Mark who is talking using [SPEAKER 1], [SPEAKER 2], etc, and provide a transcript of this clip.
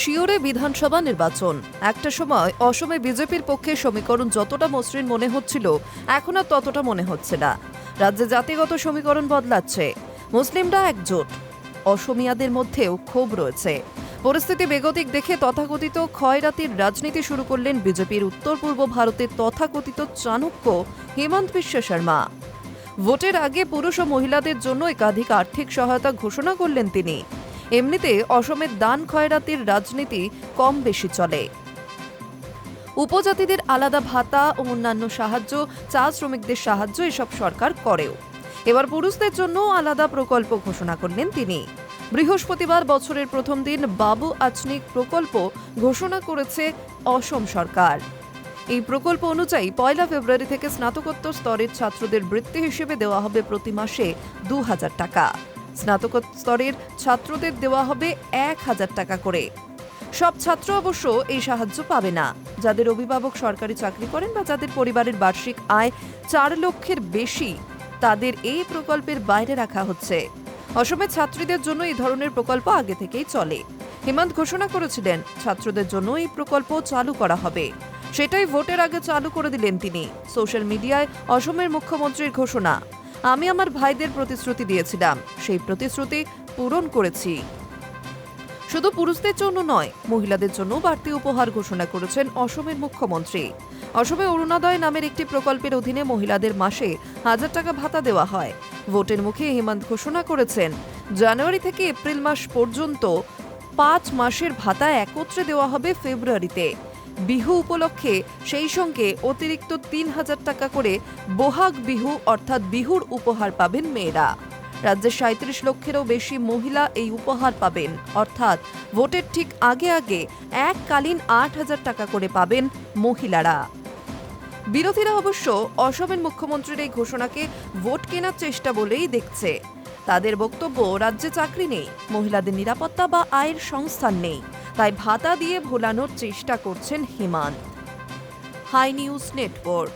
[SPEAKER 1] শিওরে বিধানসভা নির্বাচন। একটা সময় অসমে বিজেপির পক্ষে সমীকরণ যতটা মসৃণ মনে হচ্ছিল, এখন আর ততটা মনে হচ্ছে না। রাজ্যে জাতিগত সমীকরণ বদলাচ্ছে। মুসলিমরা একজোট, অসমিয়াদের মধ্যেও ক্ষোভ রয়েছে। পরিস্থিতি বেগতিক দেখে তথাকথিত খয়রাতির রাজনীতি শুরু করলেন বিজেপির উত্তর পূর্ব ভারতের তথাকথিত চাণক্য হেমন্ত বিশ্ব শর্মা। ভোটের আগে পুরুষ ও মহিলাদের জন্য একাধিক আর্থিক সহায়তা ঘোষণা করলেন তিনি। এমনিতে অসমের দান খয়রাতির রাজনীতি কম বেশি চলে। উপজাতিদের আলাদা ভাতা ও অন্যান্য সাহায্য, চা শ্রমিকদের সাহায্য এসব সরকার করেও। এবার পুরুষদের জন্য আলাদা প্রকল্প ঘোষণা করলেন তিনি। বৃহস্পতিবার বছরের প্রথম দিন বাবু আচনিক প্রকল্প ঘোষণা করেছে অসম সরকার। এই প্রকল্প অনুযায়ী 1 ফেব্রুয়ারি থেকে স্নাতকোত্তর স্তরের ছাত্রদের বৃত্তি হিসেবে দেওয়া হবে প্রতি মাসে 2000 টাকা। স্নাতকোত্তর স্তরের ছাত্রদের দেওয়া হবে 1000 টাকা করে। সব ছাত্র অবশ্য এই সাহায্য পাবে না। যাদের অভিভাবক সরকারি চাকরি করেন বা যাদের পরিবারের বার্ষিক আয় 4 লক্ষের বেশি, তাদের এই প্রকল্পের বাইরে রাখা হচ্ছে। অসমের ছাত্রীদের জন্য এই ধরনের প্রকল্প আগে থেকেই চলে। হেমন্ত ঘোষণা করেছিলেন ছাত্রদের জন্য এই প্রকল্প চালু করা হবে। সেটাই ভোটের আগে চালু করে দিলেন তিনি। সোশ্যাল মিডিয়ায় অসমের মুখ্যমন্ত্রীর ঘোষণা, আমি আমার ভাইদের প্রতিশ্রুতি দিয়েছিলাম, সেই প্রতিশ্রুতি পূরণ করেছি। শুধু পুরুষদের জন্য নয়, মহিলাদের জন্য বাড়তি উপহার ঘোষণা করেছেন অসমের মুখ্যমন্ত্রী। অসমে অরুণোদয় নামের একটি প্রকল্পের অধীনে মহিলাদের মাসে 1000 টাকা ভাতা দেওয়া হয়। ভোটের মুখে হেমন্ত ঘোষণা করেছেন জানুয়ারি থেকে এপ্রিল মাস পর্যন্ত 5 মাসের ভাতা একত্রে দেওয়া হবে ফেব্রুয়ারিতে। বিহু উপলক্ষে সেই সঙ্গে অতিরিক্ত 3000 টাকা করে বোহাগ বিহু অর্থাৎ বিহুর উপহার পাবেন মেয়েরা। রাজ্যের 37 লক্ষেরও বেশি মহিলা এই উপহার পাবেন, অর্থাৎ ভোটের ঠিক আগে আগে এককালীন 8000 টাকা করে পাবেন মহিলারা। বিরোধীরা অবশ্য অসমের মুখ্যমন্ত্রীর এই ঘোষণাকে ভোট কেনার চেষ্টা বলেই দেখছে। তাদের বক্তব্য, রাজ্যে চাকরি নেই, মহিলাদের নিরাপত্তা বা আয়ের সংস্থান নেই, তাই ভাতা দিয়ে ভোলানোর চেষ্টা করছেন হেমন্ত। High news network.